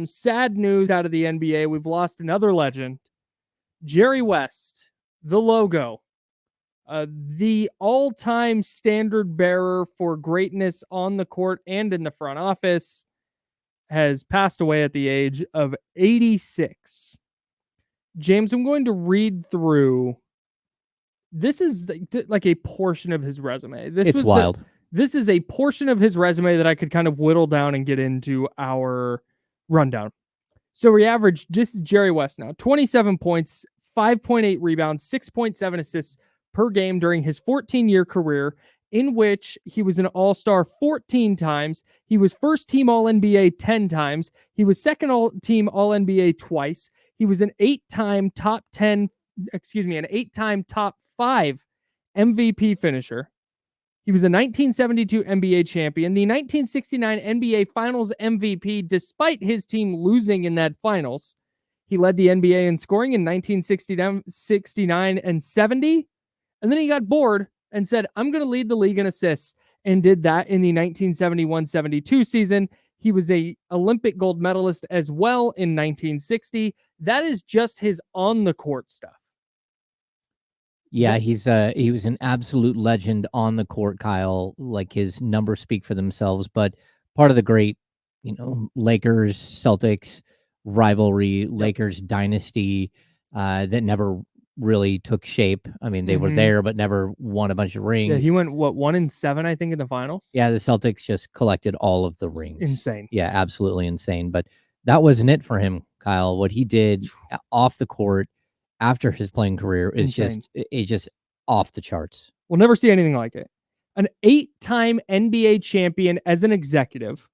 Sad news out of the NBA. We've lost another legend, Jerry West, the logo, the all-time standard bearer for greatness on the court and in the front office, has passed away at the age of 86. James, I'm going to read through. This is like a portion of his resume. It's wild. This is a portion of his resume that I could kind of whittle down and get into our rundown. So he averaged, this is Jerry West now, 27 points, 5.8 rebounds, 6.7 assists per game during his 14-year career, in which he was an all-star 14 times. He was first-team All-NBA 10 times. He was second-team All-NBA twice. He was an 8-time top 5 MVP finisher. He was a 1972 NBA champion, the 1969 NBA Finals MVP, despite his team losing in that finals. He led the NBA in scoring in 1969 and 70, and then he got bored and said, I'm going to lead the league in assists, and did that in the 1971-72 season. He was an Olympic gold medalist as well in 1960. That is just his on-the-court stuff. Yeah, he was an absolute legend on the court, Kyle. Like, his numbers speak for themselves, but part of the great, Lakers Celtics rivalry, Lakers dynasty that never really took shape. I mean, they were there but never won a bunch of rings. Yeah, he went 1-7, I think, in the finals. Yeah, the Celtics just collected all of the rings. Insane. Yeah, absolutely insane. But that wasn't it for him, Kyle. What he did off the court after his playing career is just off the charts. We'll never see anything like it. An 8-time NBA champion as an executive,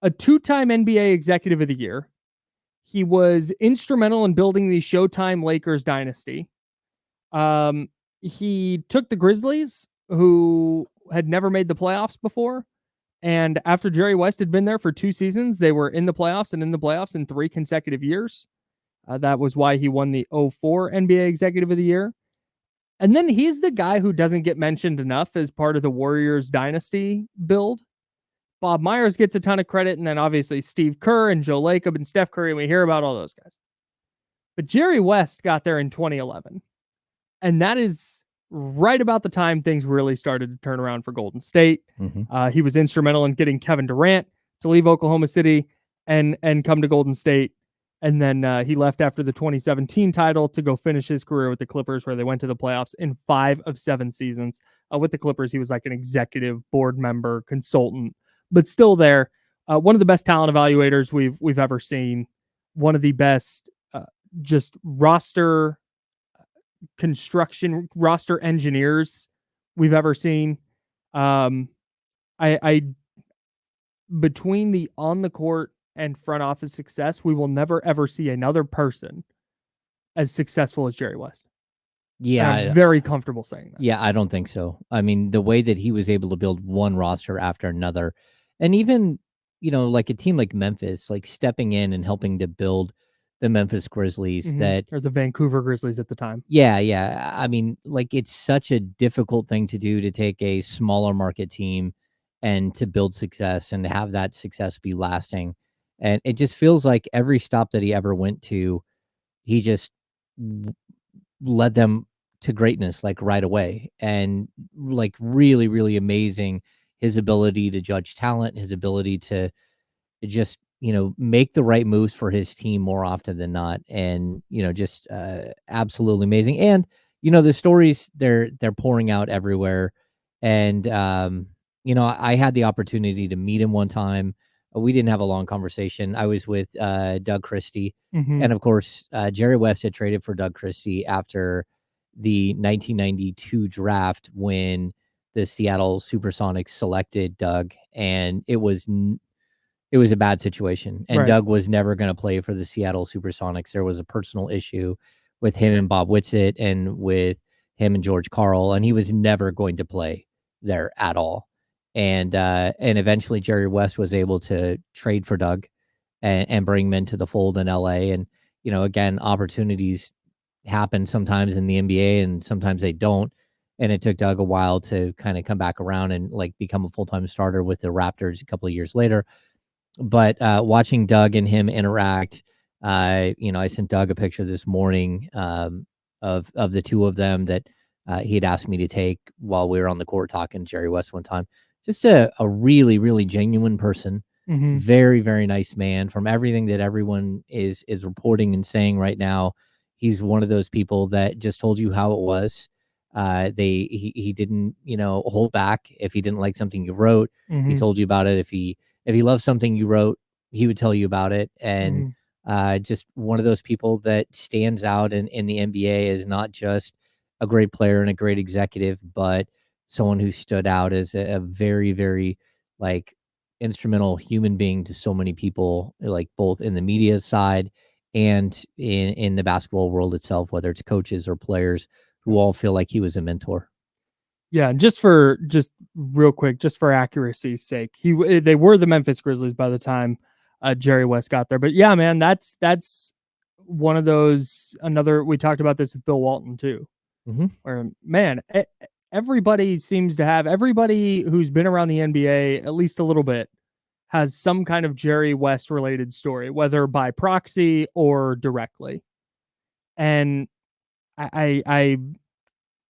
a 2-time NBA Executive of the Year. He was instrumental in building the Showtime Lakers dynasty. He took the Grizzlies, who had never made the playoffs before, and after Jerry West had been there for 2 seasons, they were in the playoffs in 3 consecutive years. That was why he won the 2004 NBA Executive of the Year. And then he's the guy who doesn't get mentioned enough as part of the Warriors dynasty build. Bob Myers gets a ton of credit, and then obviously Steve Kerr and Joe Lacob and Steph Curry, and we hear about all those guys. But Jerry West got there in 2011, and that is right about the time things really started to turn around for Golden State. He was instrumental in getting Kevin Durant to leave Oklahoma City and come to Golden State. And then he left after the 2017 title to go finish his career with the Clippers, where they went to the playoffs in 5 of 7 seasons. With the Clippers, he was like an executive board member, consultant, but still there. One of the best talent evaluators we've ever seen. One of the best just roster construction, roster engineers we've ever seen. I between the on the court and front office success, we will never ever see another person as successful as Jerry West. Yeah, and I'm very comfortable saying that. Yeah, I don't think so. I mean, the way that he was able to build one roster after another, and even, like a team like Memphis, like stepping in and helping to build the Memphis Grizzlies, or the Vancouver Grizzlies at the time. Yeah. I mean, like, it's such a difficult thing to do, to take a smaller market team and to build success and to have that success be lasting. And it just feels like every stop that he ever went to, he just led them to greatness, like, right away. And like, really, really amazing, his ability to judge talent, his ability to just, make the right moves for his team more often than not. And, just absolutely amazing. And, the stories, they're pouring out everywhere. And, I had the opportunity to meet him one time. We didn't have a long conversation. I was with Doug Christie. And of course, Jerry West had traded for Doug Christie after the 1992 draft, when the Seattle Supersonics selected Doug, and it was a bad situation. And Doug was never going to play for the Seattle Supersonics. There was a personal issue with him and Bob Whitsitt, and with him and George Karl, and he was never going to play there at all. And eventually Jerry West was able to trade for Doug and bring him into the fold in LA. And, again, opportunities happen sometimes in the NBA and sometimes they don't. And it took Doug a while to kind of come back around and like become a full-time starter with the Raptors a couple of years later. but watching Doug and him interact, I sent Doug a picture this morning of the two of them that he had asked me to take while we were on the court talking to Jerry West one time. Just a really, really genuine person. Mm-hmm. Very, very nice man. From everything that everyone is reporting and saying right now, he's one of those people that just told you how it was. He didn't, hold back. If he didn't like something you wrote, he Mm-hmm. told you about it. If he loved something you wrote, he would tell you about it. And Mm-hmm. just one of those people that stands out in the NBA as not just a great player and a great executive, but someone who stood out as a very, very like instrumental human being to so many people, like both in the media side and in the basketball world itself, whether it's coaches or players who all feel like he was a mentor. Yeah, and just real quick, just for accuracy's sake, they were the Memphis Grizzlies by the time Jerry West got there. But yeah, man, that's one of those. Another we talked about this with Bill Walton too, Mm-hmm. where man, everybody seems to have everybody who's been around the NBA at least a little bit has some kind of Jerry West related story, whether by proxy or directly. And I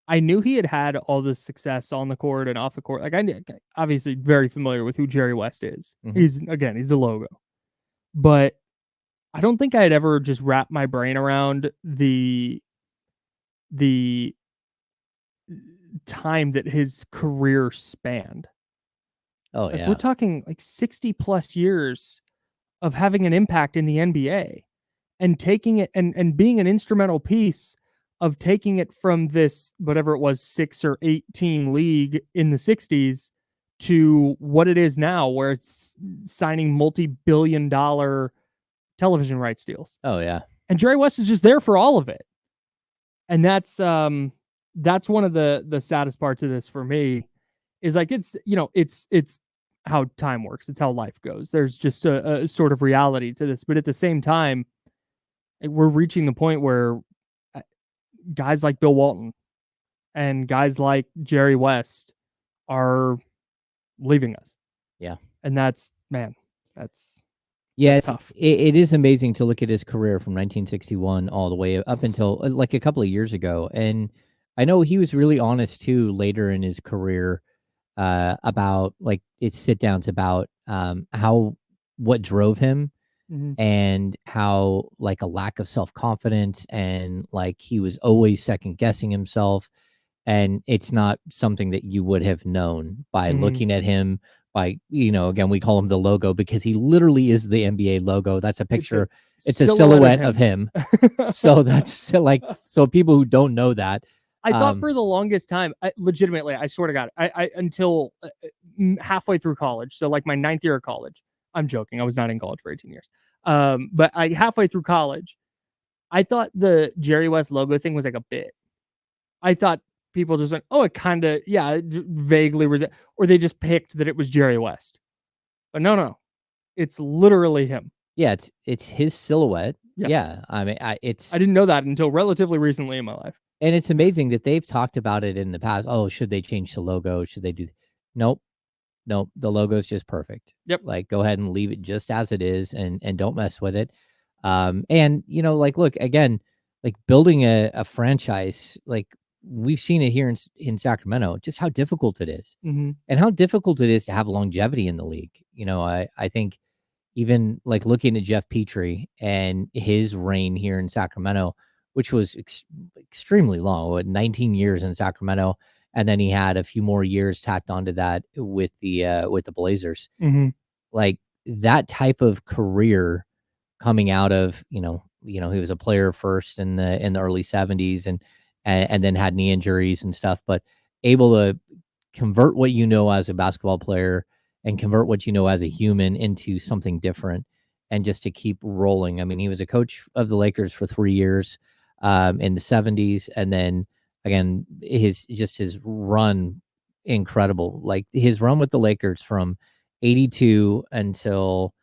I knew he had had all this success on the court and off the court. Like I knew, obviously very familiar with who Jerry West is. Mm-hmm. He's the logo, but I don't think I had ever just wrapped my brain around the time that his career spanned. Oh Like we're yeah. talking like 60 plus years of having an impact in the NBA and taking it and being an instrumental piece of taking it from this whatever it was 6 or 8 team league in the 60s to what it is now where it's signing multi-billion-dollar television rights deals. Oh yeah. And Jerry West is just there for all of it. And that's one of the saddest parts of this for me is like it's how time works. It's how life goes. There's just a sort of reality to this, but at the same time, we're reaching the point where uh, guys like Bill Walton and guys like Jerry West are leaving us. Yeah. And that's man, that's Yeah, that's tough. it is amazing to look at his career from 1961 all the way up until like a couple of years ago. And I know he was really honest too later in his career about like it's sit downs about how what drove him Mm-hmm. and how like a lack of self-confidence and like he was always second guessing himself, and it's not something that you would have known by Mm-hmm. looking at him by again we call him the logo because he literally is the NBA logo. That's a It's a picture. It's a silhouette of him. him. So that's like so people who don't know that I thought um for the longest time, legitimately, I swear to God, I until halfway through college, so like my ninth year of college. I'm joking. I was not in college for 18 years. But I halfway through college, I thought the Jerry West logo thing was like a bit. I thought people just went, oh, it kind of, yeah, vaguely, or they just picked that it was Jerry West. But no, it's literally him. yeah, it's his silhouette. Yes. Yeah, I mean I didn't know that until relatively recently in my life. and it's amazing that they've talked about it in the past. Oh, should they change the logo? Should they do Nope. Nope, the logo's just perfect. Yep. Like, go ahead and leave it just as it is and don't mess with it. And, like, look, again, like, building a franchise, like, we've seen it here in Sacramento, just how difficult it is Mm-hmm. and how difficult it is to have longevity in the league. I think even, like, looking at Jeff Petrie and his reign here in Sacramento, which was extremely long, 19 years in Sacramento, and then he had a few more years tacked onto that with the Blazers. Mm-hmm. Like, that type of career coming out of, he was a player first in the early 70s and then had knee injuries and stuff, but able to convert what you know as a basketball player and convert what you know as a human into something different and just to keep rolling. I mean, he was a coach of the Lakers for 3 years in the 70s, and then again his run incredible. Like his run with the Lakers from 82 until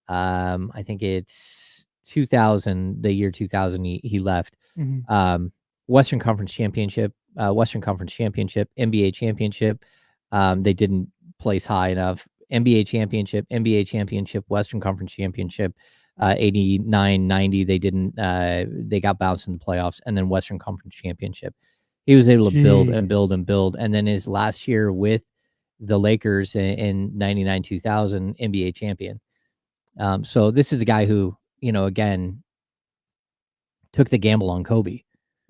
I think it's 2000, the year 2000 he left. Mm-hmm. Western Conference Championship, NBA Championship. They didn't place high enough NBA championship, Western Conference championship. 89, 90, they didn't. They got bounced in the playoffs, and then Western Conference championship. He was able to build and build Jeez. and build, and then his last year with the Lakers in 99, 2000, NBA champion. So this is a guy who, again, took the gamble on Kobe.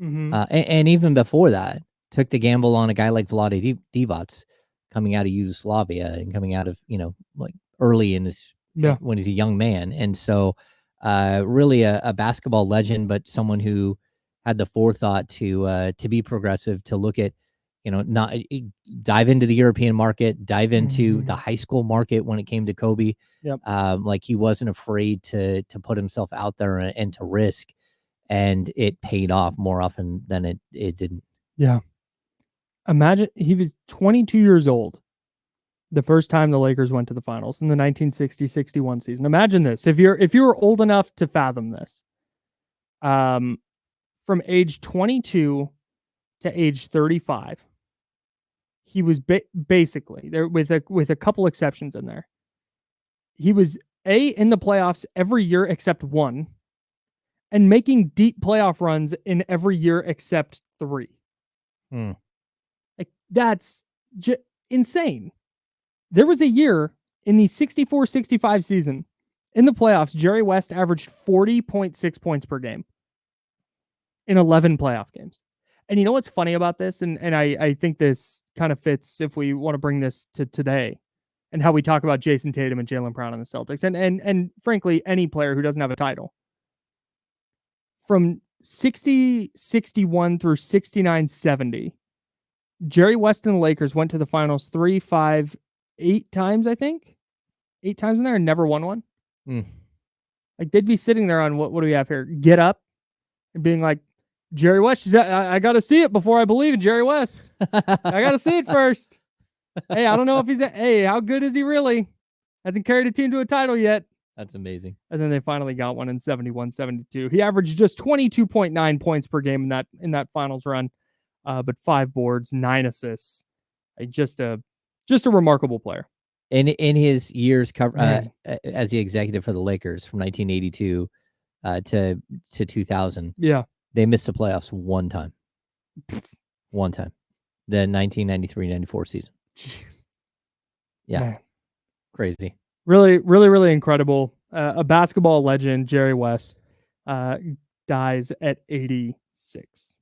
Mm-hmm. And even before that, took the gamble on a guy like Vlade Divac coming out of Yugoslavia and coming out of, like early in his, Yeah. when he's a young man. And so really a basketball legend, but someone who had the forethought to be progressive, to look at, not dive into the European market, dive into the high school market when it came to Kobe. Yep. Like he wasn't afraid to put himself out there and to risk, and it paid off more often than it didn't. Yeah. Imagine he was 22 years old the first time the Lakers went to the finals in the 1960-61 season. Imagine this. If you were old enough to fathom this. From age 22 to age 35, he was basically there with a couple exceptions in there. He was in the playoffs every year except one, and making deep playoff runs in every year except three. Like that's insane. There was a year in the 64-65 season in the playoffs, Jerry West averaged 40.6 points per game in 11 playoff games. And you know what's funny about this? And I think this kind of fits if we want to bring this to today and how we talk about Jason Tatum and Jaylen Brown on the Celtics. And frankly, any player who doesn't have a title. From 60-61 through 69-70, Jerry West and the Lakers went to the finals 3, 5, 8 times, I think. 8 times in there and never won one. Like they'd be sitting there on what do we have here? Get Up and being like, Jerry West, I got to see it before I believe in Jerry West. I got to see it first. Hey, I don't know if hey, how good is he really? Hasn't carried a team to a title yet. That's amazing. And then they finally got one in 71-72. He averaged just 22.9 points per game in that finals run, but 5 boards, 9 assists. Just a remarkable player. In his years as the executive for the Lakers from 1982 to 2000, yeah, they missed the playoffs one time. One time. The 1993-94 season. Jeez. Yeah. Man. Crazy. Really, really, really incredible. A basketball legend, Jerry West, dies at 86.